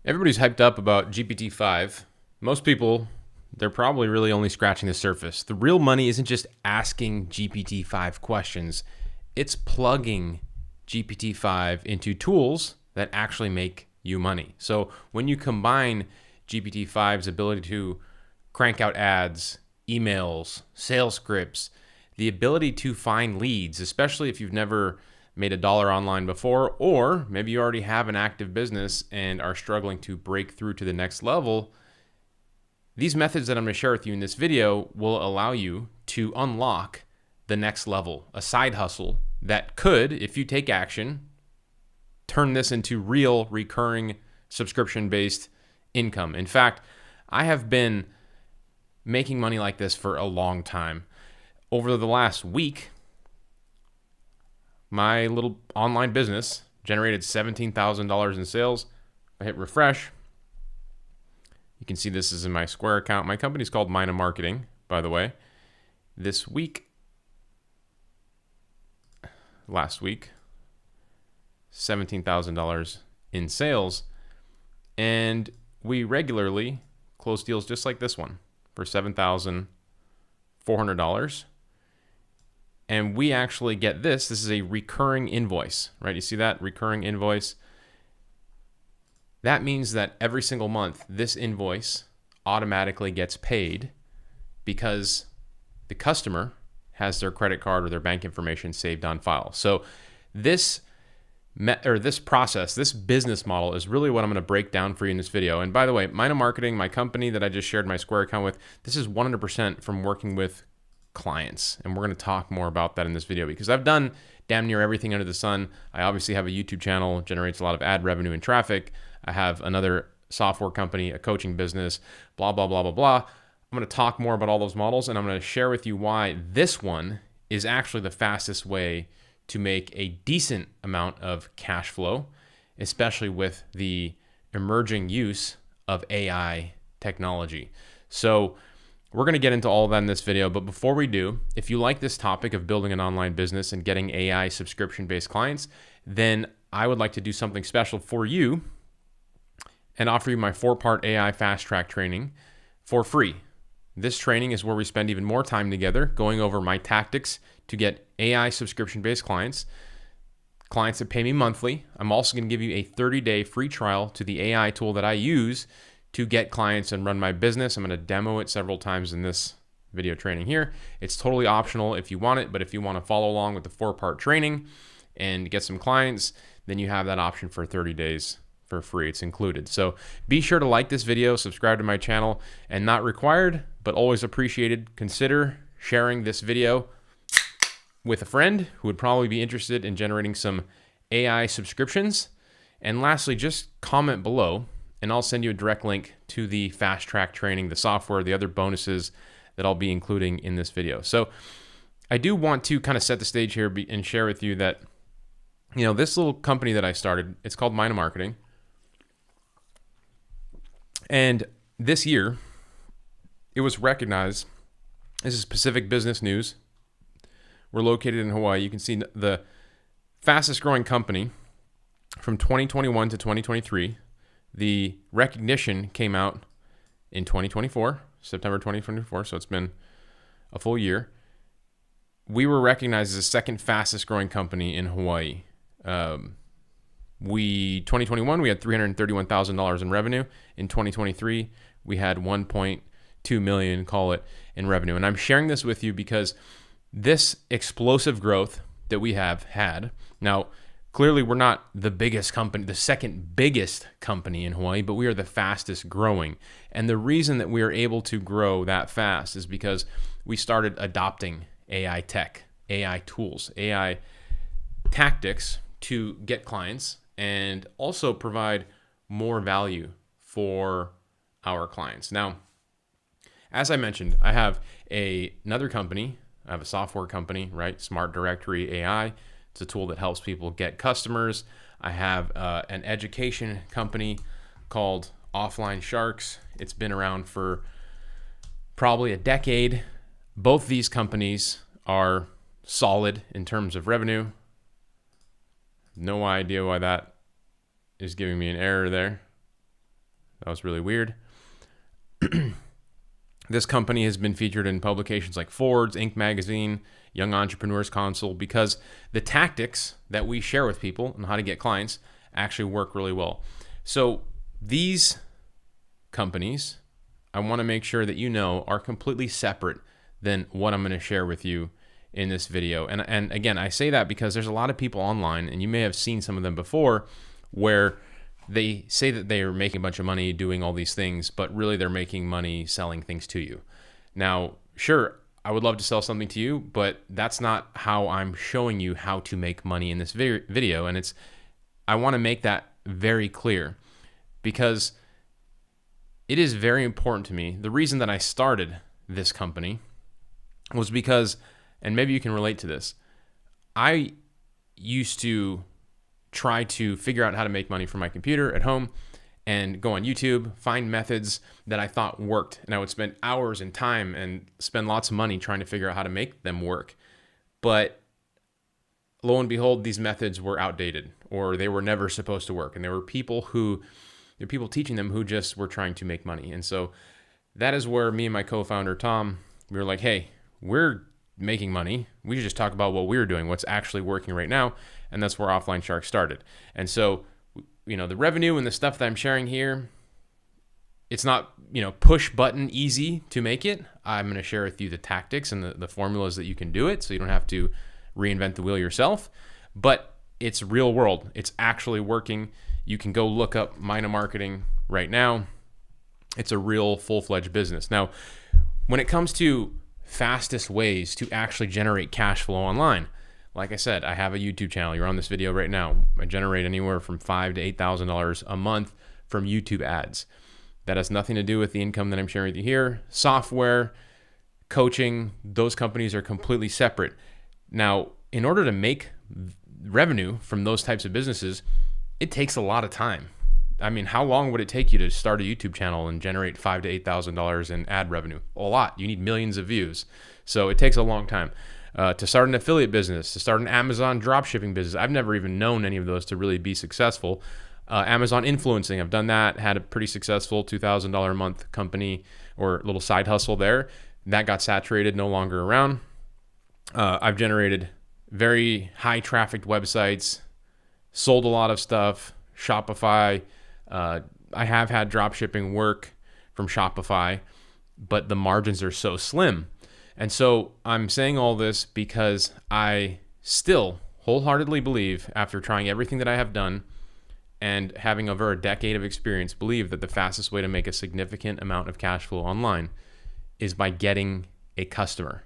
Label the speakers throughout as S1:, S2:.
S1: Everybody's hyped up about GPT-5. Most people, they're probably really only scratching the surface. The real money isn't just asking GPT-5 questions, it's plugging GPT-5 into tools that actually make you money. So when you combine GPT-5's ability to crank out ads, emails, sales scripts, the ability to find leads, especially if you've never made a dollar online before, or maybe you already have an active business and are struggling to break through to the next level, these methods that I'm going to share with you in this video will allow you to unlock the next level, a side hustle that could, if you take action, turn this into real recurring subscription-based income. In fact, I have been making money like this for a long time. Over the last week, my little online business generated $17,000 in sales. I hit refresh. You can see this is in my Square account. My company's called Mina Marketing, by the way. This week, last week, $17,000 in sales. And we regularly close deals just like this one for $7,400. And we actually get this. This is a recurring invoice, right? You see that? Recurring invoice. That means that every single month, this invoice automatically gets paid because the customer has their credit card or their bank information saved on file. So this process, this business model is really what I'm going to break down for you in this video. And by the way, Mina Marketing, my company that I just shared my Square account with, this is 100% from working with clients. And we're going to talk more about that in this video because I've done damn near everything under the sun. I obviously have a YouTube channel, generates a lot of ad revenue and traffic. I have another software company, a coaching business, blah, blah, blah, blah, blah. I'm going to talk more about all those models and I'm going to share with you why this one is actually the fastest way to make a decent amount of cash flow, especially with the emerging use of AI technology. So we're going to get into all of that in this video, but before we do, if you like this topic of building an online business and getting AI subscription-based clients, then I would like to do something special for you and offer you my 4-part AI fast track training for free. This training is where we spend even more time together going over my tactics to get AI subscription-based clients that pay me monthly. I'm also going to give you a 30-day free trial to the AI tool that I use to get clients and run my business. I'm going to demo it several times in this video training here. It's totally optional if you want it, but if you want to follow along with the 4-part training and get some clients, then you have that option for 30 days for free. It's included. So be sure to like this video, subscribe to my channel, and not required, but always appreciated. Consider sharing this video with a friend who would probably be interested in generating some AI subscriptions. And lastly, just comment below and I'll send you a direct link to the fast track training, the software, the other bonuses that I'll be including in this video. So I do want to kind of set the stage here and share with you that, this little company that I started, it's called Mina Marketing. And this year, it was recognized. This is Pacific Business News. We're located in Hawaii. You can see the fastest growing company from 2021 to 2023. The recognition came out in 2024, September 2024, so it's been a full year. We were recognized as the second fastest growing company in Hawaii. 2021, we had $331,000 in revenue. In 2023, we had 1.2 million, call it, in revenue. And I'm sharing this with you because this explosive growth that we have had, now, clearly, we're not the biggest company, the second biggest company in Hawaii, but we are the fastest growing. And the reason that we are able to grow that fast is because we started adopting AI tech, AI tools, AI tactics to get clients and also provide more value for our clients. Now, as I mentioned, I have another company. I have a software company, right? Smart Directory AI. It's a tool that helps people get customers. I have an education company called Offline Sharks. It's been around for probably a decade. Both these companies are solid in terms of revenue. No idea why that is giving me an error there. That was really weird. This company has been featured in publications like Forbes, Inc. magazine, Young Entrepreneurs Council, because the tactics that we share with people on how to get clients actually work really well. So these companies, I want to make sure that you know, are completely separate than what I'm going to share with you in this video. And again, I say that because there's a lot of people online, and you may have seen some of them before, where they say that they are making a bunch of money doing all these things, but really they're making money selling things to you. Now, sure, I would love to sell something to you, but that's not how I'm showing you how to make money in this video. And I want to make that very clear, because it is very important to me. The reason that I started this company was because, and maybe you can relate to this, I used to try to figure out how to make money from my computer at home and go on YouTube, find methods that I thought worked. And I would spend hours and time and spend lots of money trying to figure out how to make them work. But lo and behold, these methods were outdated, or they were never supposed to work. And there were people teaching them who just were trying to make money. And so that is where me and my co-founder, Tom, we were like, hey, we're making money. We should just talk about what we're doing, what's actually working right now. And that's where Offline Shark started. And so, the revenue and the stuff that I'm sharing here, it's not, push button easy to make it. I'm going to share with you the tactics and the formulas that you can do it, so you don't have to reinvent the wheel yourself. But it's real world. It's actually working. You can go look up Mina Marketing right now. It's a real full-fledged business. Now, when it comes to fastest ways to actually generate cash flow online, like I said, I have a YouTube channel. You're on this video right now. I generate anywhere from $5,000 to $8,000 a month from YouTube ads. That has nothing to do with the income that I'm sharing with you here. Software, coaching, those companies are completely separate. Now, in order to make revenue from those types of businesses, it takes a lot of time. I mean, how long would it take you to start a YouTube channel and generate $5,000 to $8,000 in ad revenue? A lot. You need millions of views. So it takes a long time. To start an affiliate business, to start an Amazon dropshipping business. I've never even known any of those to really be successful. Amazon influencing, I've done that, had a pretty successful $2,000 a month company or little side hustle there. That got saturated, no longer around. I've generated very high trafficked websites, sold a lot of stuff, Shopify. I have had dropshipping work from Shopify, but the margins are so slim. And so I'm saying all this because I still wholeheartedly believe, after trying everything that I have done and having over a decade of experience, believe that the fastest way to make a significant amount of cash flow online is by getting a customer,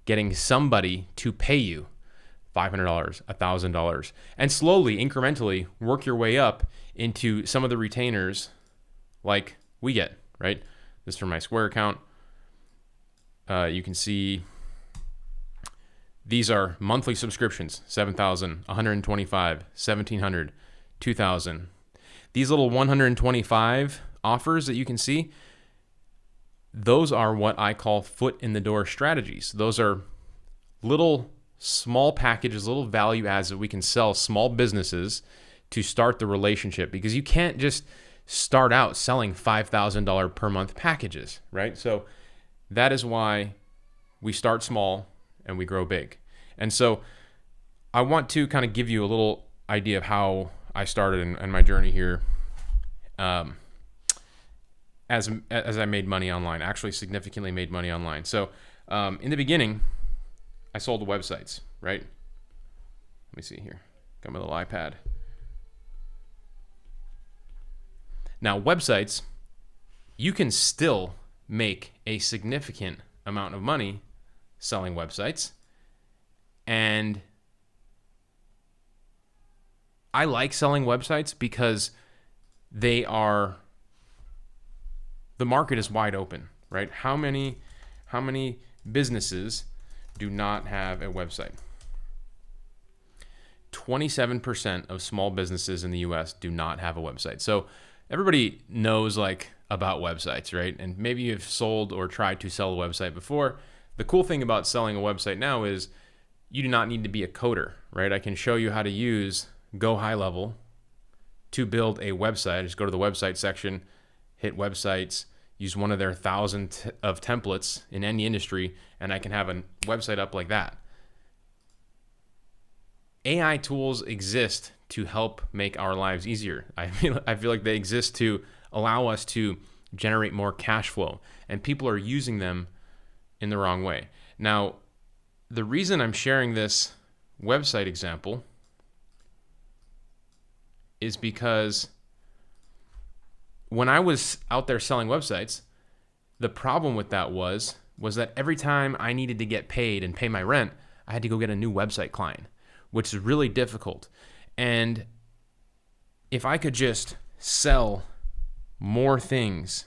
S1: getting somebody to pay you $500, $1,000, and slowly, incrementally work your way up into some of the retainers like we get, right? This is from my Square account. You can see these are monthly subscriptions, 7,000, 125, 1,700, 2,000. These little 125 offers that you can see, those are what I call foot in the door strategies. Those are little small packages, little value adds that we can sell small businesses to start the relationship, because you can't just start out selling $5,000 per month packages, right? So that is why we start small and we grow big. And so I want to kind of give you a little idea of how I started and my journey here as I made money online, actually significantly made money online. So in the beginning, I sold websites, right? Let me see here. Got my little iPad. Now, websites, you can still make a significant amount of money selling websites. And I like selling websites because the market is wide open, right? How many businesses do not have a website? 27% of small businesses in the US do not have a website. So everybody knows about websites, right? And maybe you've sold or tried to sell a website before. The cool thing about selling a website now is you do not need to be a coder, right? I can show you how to use Go High Level to build a website. Just go to the website section, hit websites, use one of their 1,000 of templates in any industry, and I can have a website up like that. AI tools exist to help make our lives easier. I feel like they exist to allow us to generate more cash flow, and people are using them in the wrong way. Now, the reason I'm sharing this website example is because when I was out there selling websites, the problem with that was that every time I needed to get paid and pay my rent, I had to go get a new website client, which is really difficult. And if I could just sell more things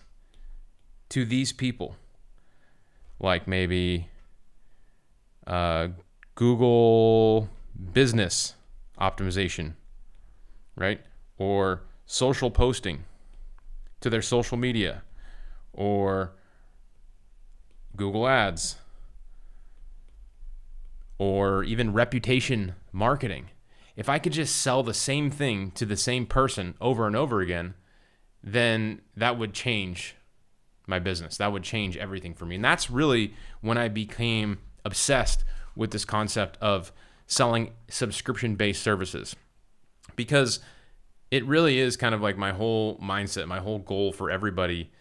S1: to these people, like maybe Google business optimization, right? Or social posting to their social media, or Google ads, or even reputation marketing. If I could just sell the same thing to the same person over and over again, then that would change my business. That would change everything for me. And that's really when I became obsessed with this concept of selling subscription-based services, because it really is kind of like my whole mindset, my whole goal for everybody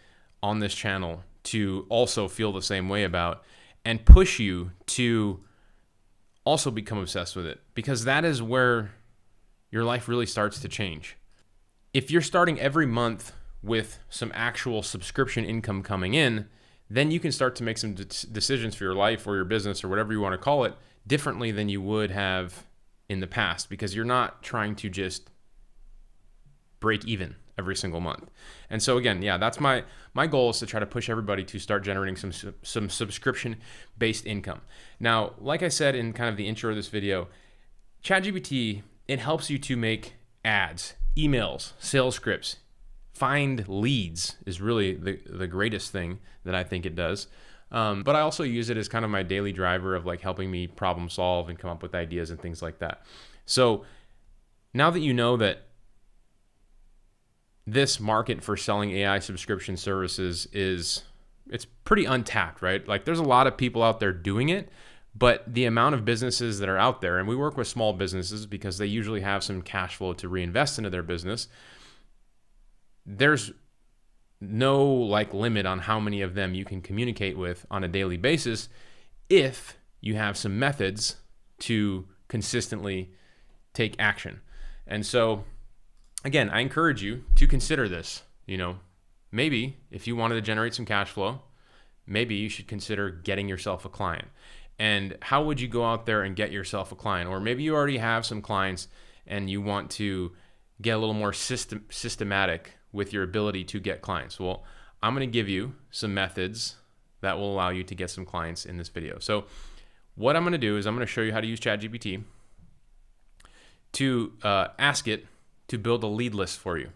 S1: on this channel to also feel the same way about, and push you to also become obsessed with it, because that is where your life really starts to change. If you're starting every month with some actual subscription income coming in, then you can start to make some decisions for your life or your business or whatever you want to call it differently than you would have in the past, because you're not trying to just break even every single month. And so again, yeah, that's my goal, is to try to push everybody to start generating some subscription-based income. Now, like I said in kind of the intro of this video, ChatGPT, it helps you to make ads, emails, sales scripts, find leads is really the greatest thing that I think it does. But I also use it as kind of my daily driver of like helping me problem solve and come up with ideas and things like that. So now that you know that this market for selling AI subscription services it's pretty untapped, right? Like there's a lot of people out there doing it, but the amount of businesses that are out there, and we work with small businesses because they usually have some cash flow to reinvest into their business. There's no like limit on how many of them you can communicate with on a daily basis if you have some methods to consistently take action. And so again, I encourage you to consider this. Maybe if you wanted to generate some cash flow, maybe you should consider getting yourself a client. And how would you go out there and get yourself a client? Or maybe you already have some clients and you want to get a little more systematic with your ability to get clients. Well, I'm going to give you some methods that will allow you to get some clients in this video. So what I'm going to do is I'm going to show you how to use ChatGPT to ask it to build a lead list for you.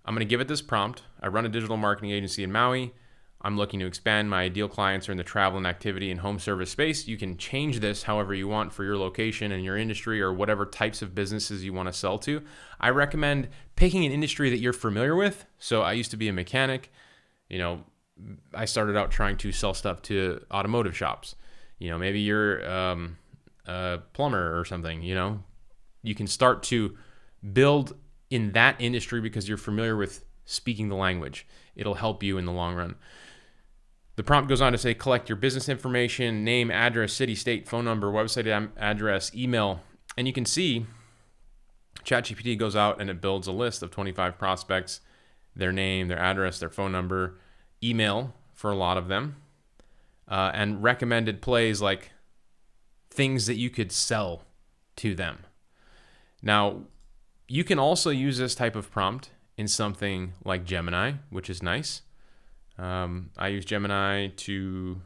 S1: I'm going to give it this prompt. I run a digital marketing agency in Maui. I'm looking to expand. My ideal clients are in the travel and activity and home service space. You can change this however you want for your location and your industry or whatever types of businesses you want to sell to. I recommend picking an industry that you're familiar with. So I used to be a mechanic. I started out trying to sell stuff to automotive shops. Maybe you're a plumber or something. You can start to build in that industry because you're familiar with speaking the language. It'll help you in the long run. The prompt goes on to say, collect your business information, name, address, city, state, phone number, website address, email. And you can see ChatGPT goes out and it builds a list of 25 prospects, their name, their address, their phone number, email for a lot of them, and recommended plays like things that you could sell to them. Now, you can also use this type of prompt in something like Gemini, which is nice. I use Gemini to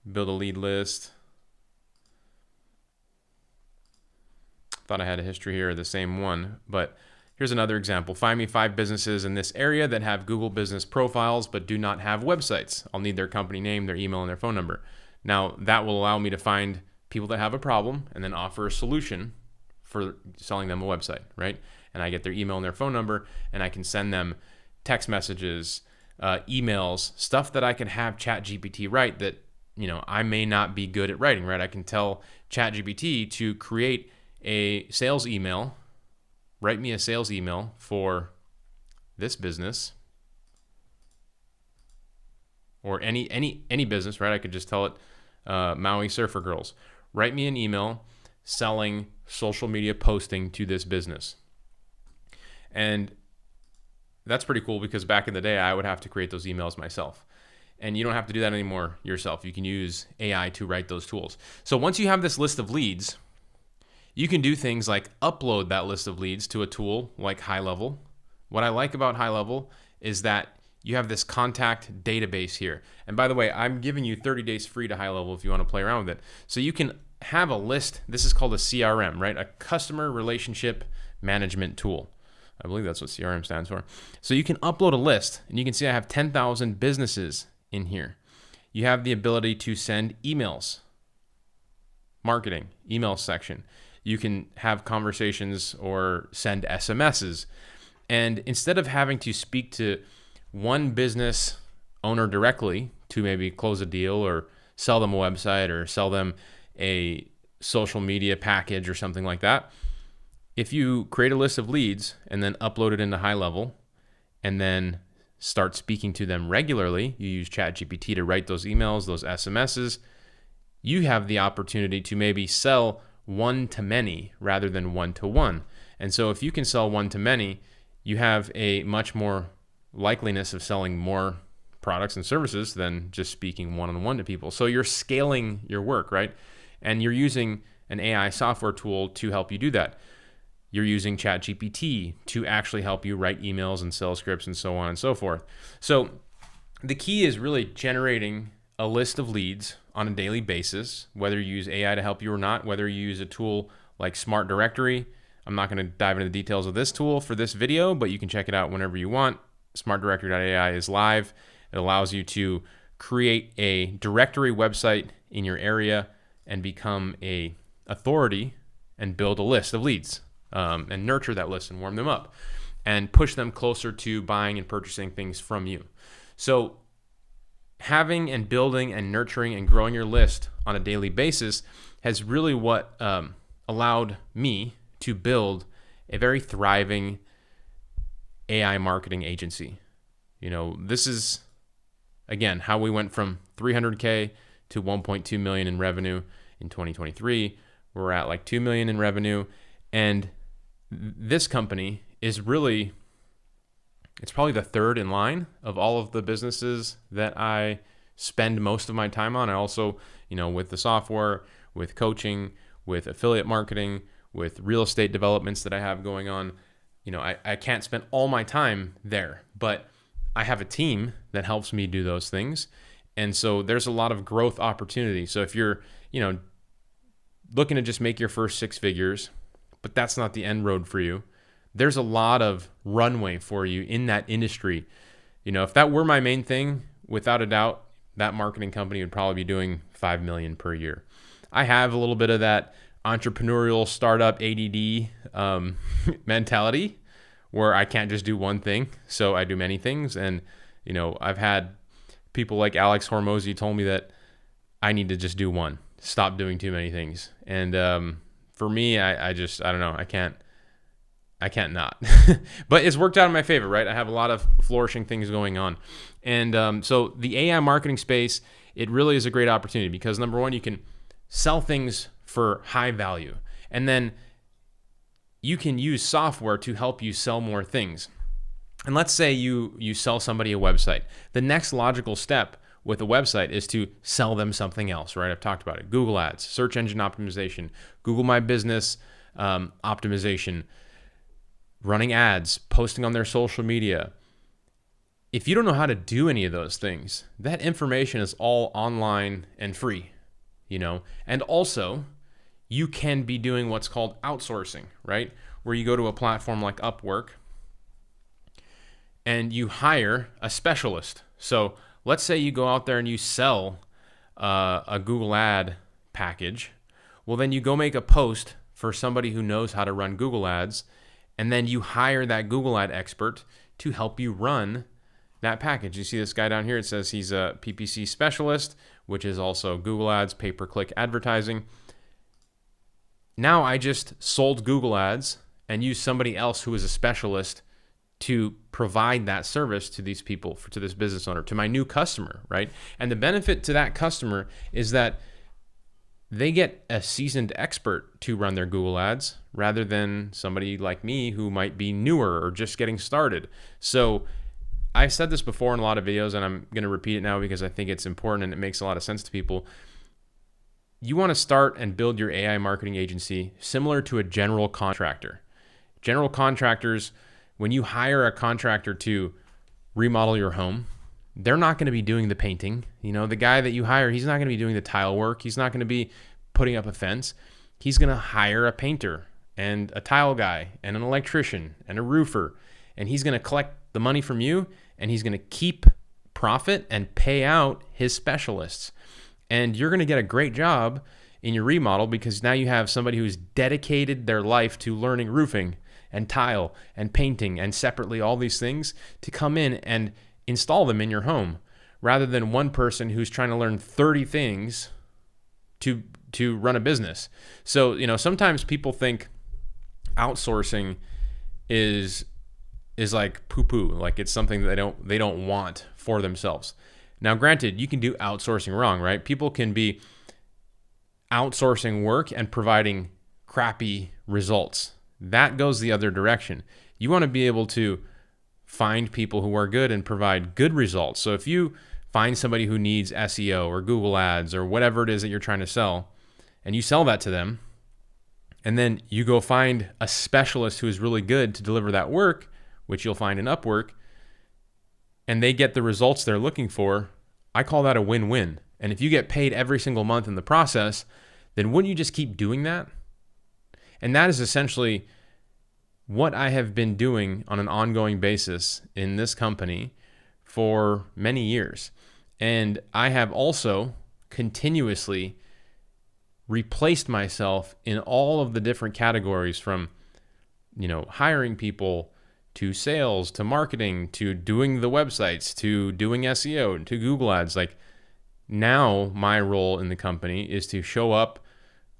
S1: build a lead list. Thought I had a history here of the same one, but here's another example. Find me 5 businesses in this area that have Google business profiles but do not have websites. I'll need their company name, their email, and their phone number. Now, that will allow me to find people that have a problem and then offer a solution for selling them a website, right? And I get their email and their phone number, and I can send them text messages, emails, stuff that I can have ChatGPT write that, I may not be good at writing, right? I can tell ChatGPT to create a sales email, write me a sales email for this business or any business, right? I could just tell it, Maui Surfer Girls, write me an email selling social media posting to this business. And that's pretty cool because back in the day, I would have to create those emails myself. And you don't have to do that anymore yourself. You can use AI to write those tools. So once you have this list of leads, you can do things like upload that list of leads to a tool like High Level. What I like about High Level is that you have this contact database here. And by the way, I'm giving you 30 days free to High Level if you want to play around with it. So you can have a list. This is called a CRM, right? A customer relationship management tool. I believe that's what CRM stands for. So you can upload a list and you can see I have 10,000 businesses in here. You have the ability to send emails, marketing, email section. You can have conversations or send SMSs. And instead of having to speak to one business owner directly to maybe close a deal or sell them a website or sell them a social media package or something like that, if you create a list of leads and then upload it into High Level and then start speaking to them regularly, you use ChatGPT to write those emails, those SMSs, you have the opportunity to maybe sell one to many rather than one to one. And so if you can sell one to many, you have a much more likeliness of selling more products and services than just speaking one-on-one to people. So you're scaling your work, right? And you're using an AI software tool to help you do that. You're using ChatGPT to actually help you write emails and sell scripts and so on and so forth. So the key is really generating a list of leads on a daily basis, whether you use AI to help you or not, whether you use a tool like Smart Directory. I'm not going to dive into the details of this tool for this video, but you can check it out whenever you want. SmartDirectory.ai is live. It allows you to create a directory website in your area and become a authority and build a list of leads. And nurture that list and warm them up and push them closer to buying and purchasing things from you. So having and building and nurturing and growing your list on a daily basis has really what allowed me to build a very thriving AI marketing agency. This is, again, how we went from 300K to 1.2 million in revenue in 2023. We're at like 2 million in revenue. And this company is really, it's probably the third in line of all of the businesses that I spend most of my time on. I also, with the software, with coaching, with affiliate marketing, with real estate developments that I have going on, I can't spend all my time there, but I have a team that helps me do those things. And so there's a lot of growth opportunity. So if you're, looking to just make your first 6 figures, but that's not the end road for you, there's a lot of runway for you in that industry. If that were my main thing, without a doubt, that marketing company would probably be doing 5 million per year. I have a little bit of that entrepreneurial startup ADD mentality where I can't just do one thing. So I do many things. And, I've had people like Alex Hormozy told me that I need to just do one, stop doing too many things. And, for me, I don't know. I can't not. But it's worked out in my favor, right? I have a lot of flourishing things going on. And so the AI marketing space, it really is a great opportunity because number one, you can sell things for high value. And then you can use software to help you sell more things. And let's say you sell somebody a website. The next logical step with a website is to sell them something else, right? I've talked about it. Google Ads, search engine optimization, Google My Business optimization, running ads, posting on their social media. If you don't know how to do any of those things, that information is all online and free, And also, you can be doing what's called outsourcing, right? Where you go to a platform like Upwork and you hire a specialist. So let's say you go out there and you sell a Google ad package. Well, then you go make a post for somebody who knows how to run Google ads, and then you hire that Google ad expert to help you run that package. You see this guy down here, it says he's a PPC specialist, which is also Google Ads, pay-per-click advertising. Now I just sold Google Ads and used somebody else who is a specialist to provide that service to these people, to this business owner, to my new customer, right? And the benefit to that customer is that they get a seasoned expert to run their Google Ads rather than somebody like me who might be newer or just getting started. So I've said this before in a lot of videos, and I'm going to repeat it now because I think it's important and it makes a lot of sense to people. You want to start and build your AI marketing agency similar to a general contractor. General contractors, when you hire a contractor to remodel your home, they're not going to be doing the painting. You know, the guy that you hire, he's not going to be doing the tile work. He's not going to be putting up a fence. He's going to hire a painter and a tile guy and an electrician and a roofer, and he's going to collect the money from you, and he's going to keep profit and pay out his specialists. And you're going to get a great job in your remodel because now you have somebody who's dedicated their life to learning roofing and tile and painting and separately all these things to come in and install them in your home, rather than one person who's trying to learn 30 things to run a business. So, you know, sometimes people think outsourcing is like poo-poo, like it's something that they don't want for themselves. Now, granted, you can do outsourcing wrong, right? People can be outsourcing work and providing crappy results. That goes the other direction. You want to be able to find people who are good and provide good results. So if you find somebody who needs SEO or Google Ads or whatever it is that you're trying to sell, and you sell that to them, and then you go find a specialist who is really good to deliver that work, which you'll find in Upwork, and they get the results they're looking for, I call that a win-win. And if you get paid every single month in the process, then wouldn't you just keep doing that? And that is essentially what I have been doing on an ongoing basis in this company for many years. And I have also continuously replaced myself in all of the different categories, from, you know, hiring people to sales to marketing to doing the websites to doing SEO to Google Ads. Like, now my role in the company is to show up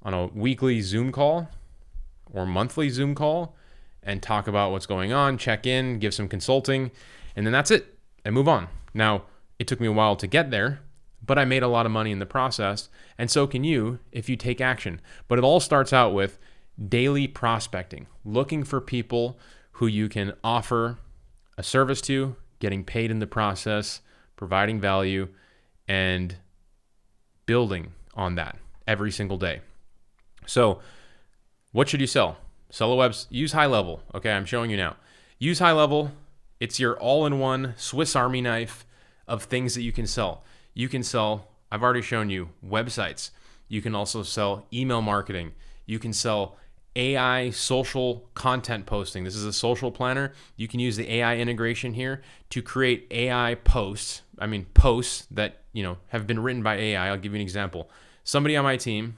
S1: on a weekly Zoom call or monthly Zoom call and talk about what's going on, check in, give some consulting, and then that's it, and move on. Now, it took me a while to get there, but I made a lot of money in the process, and so can you if you take action. But it all starts out with daily prospecting, looking for people who you can offer a service to, getting paid in the process, providing value, and building on that every single day. So what should you sell? Sell a website. Use High Level. Okay, I'm showing you now. Use High Level. It's your all-in-one Swiss Army knife of things that you can sell. You can sell, I've already shown you, websites. You can also sell email marketing. You can sell AI social content posting. This is a social planner. You can use the AI integration here to create AI posts. I mean, posts that, you know, have been written by AI. I'll give you an example. Somebody on my team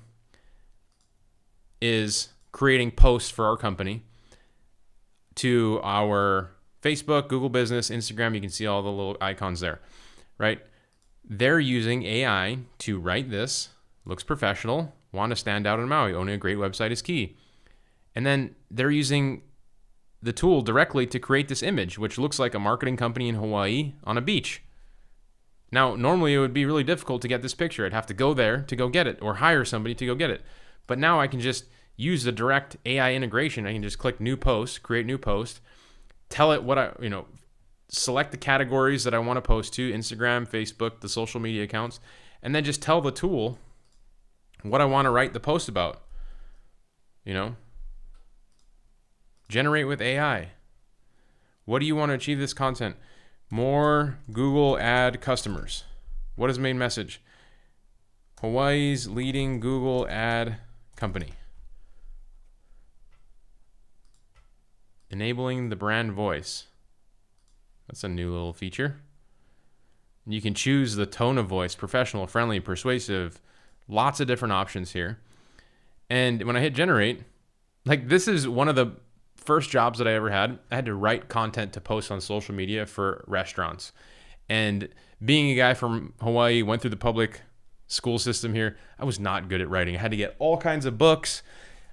S1: is creating posts for our company to our Facebook, Google Business, Instagram. You can see all the little icons there, right? They're using AI to write this. Looks professional. Want to stand out in Maui. Owning a great website is key. And then they're using the tool directly to create this image, which looks like a marketing company in Hawaii on a beach. Now, normally it would be really difficult to get this picture. I'd have to go there to go get it or hire somebody to go get it. But now I can just use the direct AI integration. I can just click new post, create new post, tell it what select the categories that I want to post to, Instagram, Facebook, the social media accounts, and then just tell the tool what I want to write the post about. Generate with AI. What do you want to achieve this content? More Google ad customers. What is the main message? Hawaii's leading Google ad company. Enabling the brand voice. That's a new little feature. You can choose the tone of voice, professional, friendly, persuasive, lots of different options here. And when I hit generate, like, this is one of the first jobs that I ever had, I had to write content to post on social media for restaurants. And being a guy from Hawaii, went through the public school system here, I was not good at writing. I had to get all kinds of books.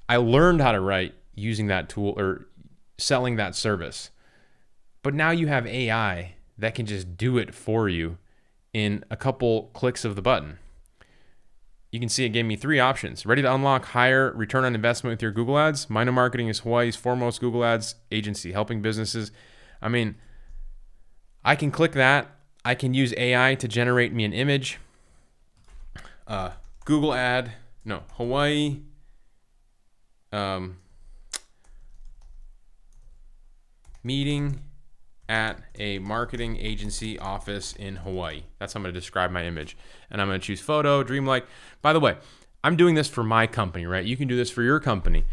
S1: I learned how to write using that tool or selling that service. But now you have AI that can just do it for you in a couple clicks of the button. You can see it gave me 3 options. Ready to unlock higher return on investment with your Google ads? Mino Marketing is Hawaii's foremost Google ads agency, helping businesses. I mean, I can click that. I can use AI to generate me an image. Google ad, no, Hawaii. Meeting at a marketing agency office in Hawaii. That's how I'm going to describe my image. And I'm going to choose photo, dreamlike. By the way, I'm doing this for my company, right? You can do this for your company,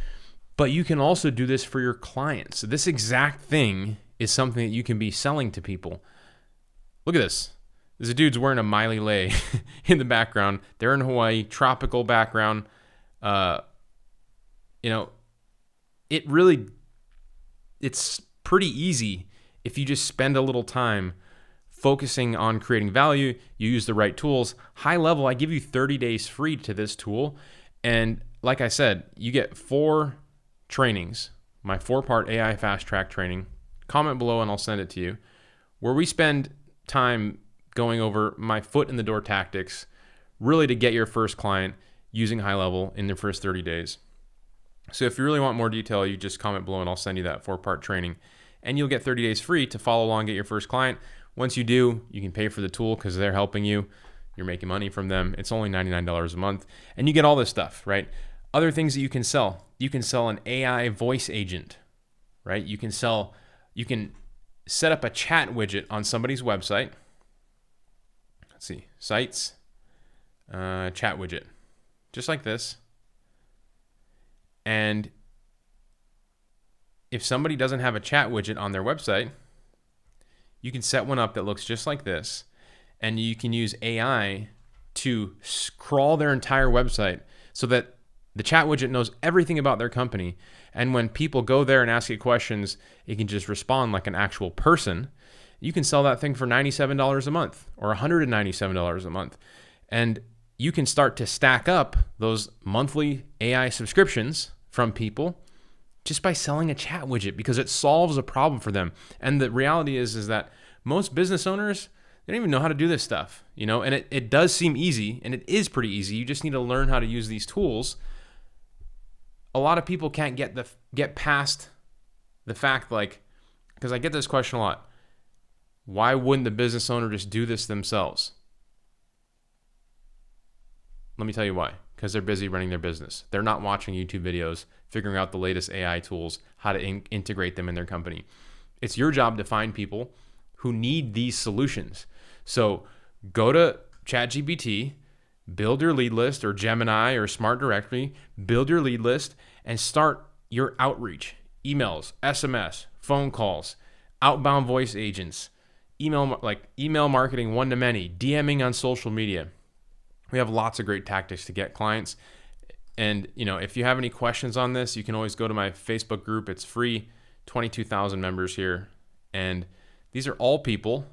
S1: but you can also do this for your clients. So this exact thing is something that you can be selling to people. Look at this. There's a dude's wearing a Miley Lay in the background. They're in Hawaii, tropical background. It's pretty easy if you just spend a little time focusing on creating value. You use the right tools. High level, I give you 30 days free to this tool. And like I said, you get 4 trainings, my 4-part AI fast track training. Comment below and I'll send it to you, where we spend time going over my foot in the door tactics, really to get your first client using high level in their first 30 days. So if you really want more detail, you just comment below and I'll send you that 4-part training. And you'll get 30 days free to follow along, get your first client. Once you do, you can pay for the tool because they're helping you. You're making money from them. It's only $99 a month. And you get all this stuff, right? Other things that you can sell. You can sell an AI voice agent, right? You can set up a chat widget on somebody's website. Let's see, sites, chat widget, just like this. And if somebody doesn't have a chat widget on their website, you can set one up that looks just like this, and you can use AI to crawl their entire website so that the chat widget knows everything about their company. And when people go there and ask it questions, it can just respond like an actual person. You can sell that thing for $97 a month or $197 a month. And you can start to stack up those monthly AI subscriptions from people just by selling a chat widget, because it solves a problem for them. And the reality is that most business owners, they don't even know how to do this stuff, and it does seem easy, and it is pretty easy. You just need to learn how to use these tools. A lot of people can't get past the fact, because I get this question a lot. Why wouldn't the business owner just do this themselves? Let me tell you why. Because they're busy running their business. They're not watching YouTube videos, figuring out the latest AI tools, how to integrate them in their company. It's your job to find people who need these solutions. So go to ChatGPT, build your lead list, or Gemini or Smart Directory, build your lead list and start your outreach. Emails, SMS, phone calls, outbound voice agents, email marketing one-to-many, DMing on social media. We have lots of great tactics to get clients. And, if you have any questions on this, you can always go to my Facebook group. It's free, 22,000 members here. And these are all people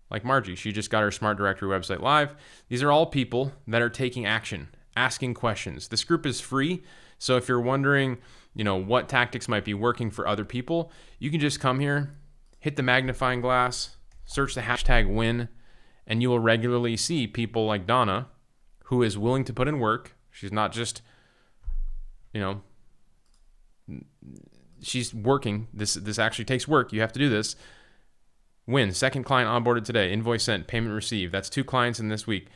S1: like Margie. She just got her Smart Directory website live. These are all people that are taking action, asking questions. This group is free. So if you're wondering, what tactics might be working for other people, you can just come here, hit the magnifying glass, search the hashtag win, and you will regularly see people like Donna, who is willing to put in work. She's not just, she's working. This actually takes work. You have to do this. Win. Second client onboarded today. Invoice sent. Payment received. That's 2 clients in this week.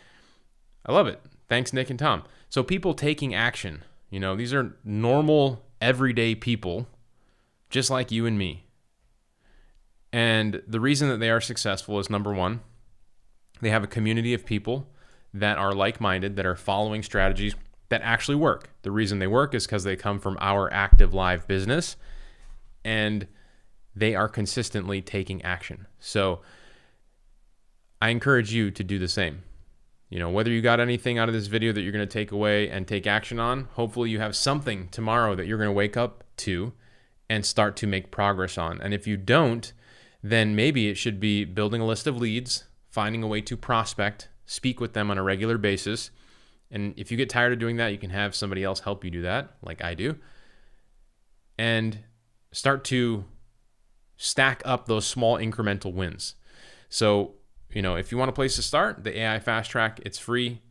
S1: I love it. Thanks, Nick and Tom. So people taking action. These are normal, everyday people, just like you and me. And the reason that they are successful is, number one, they have a community of people that are like-minded, that are following strategies that actually work. The reason they work is because they come from our active live business and they are consistently taking action. So I encourage you to do the same. Whether you got anything out of this video that you're going to take away and take action on, hopefully you have something tomorrow that you're going to wake up to and start to make progress on. And if you don't, then maybe it should be building a list of leads, finding a way to prospect, speak with them on a regular basis. And if you get tired of doing that, you can have somebody else help you do that, like I do, and start to stack up those small incremental wins. So, if you want a place to start, the AI Fast Track, it's free.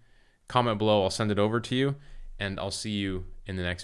S1: Comment below, I'll send it over to you, and I'll see you in the next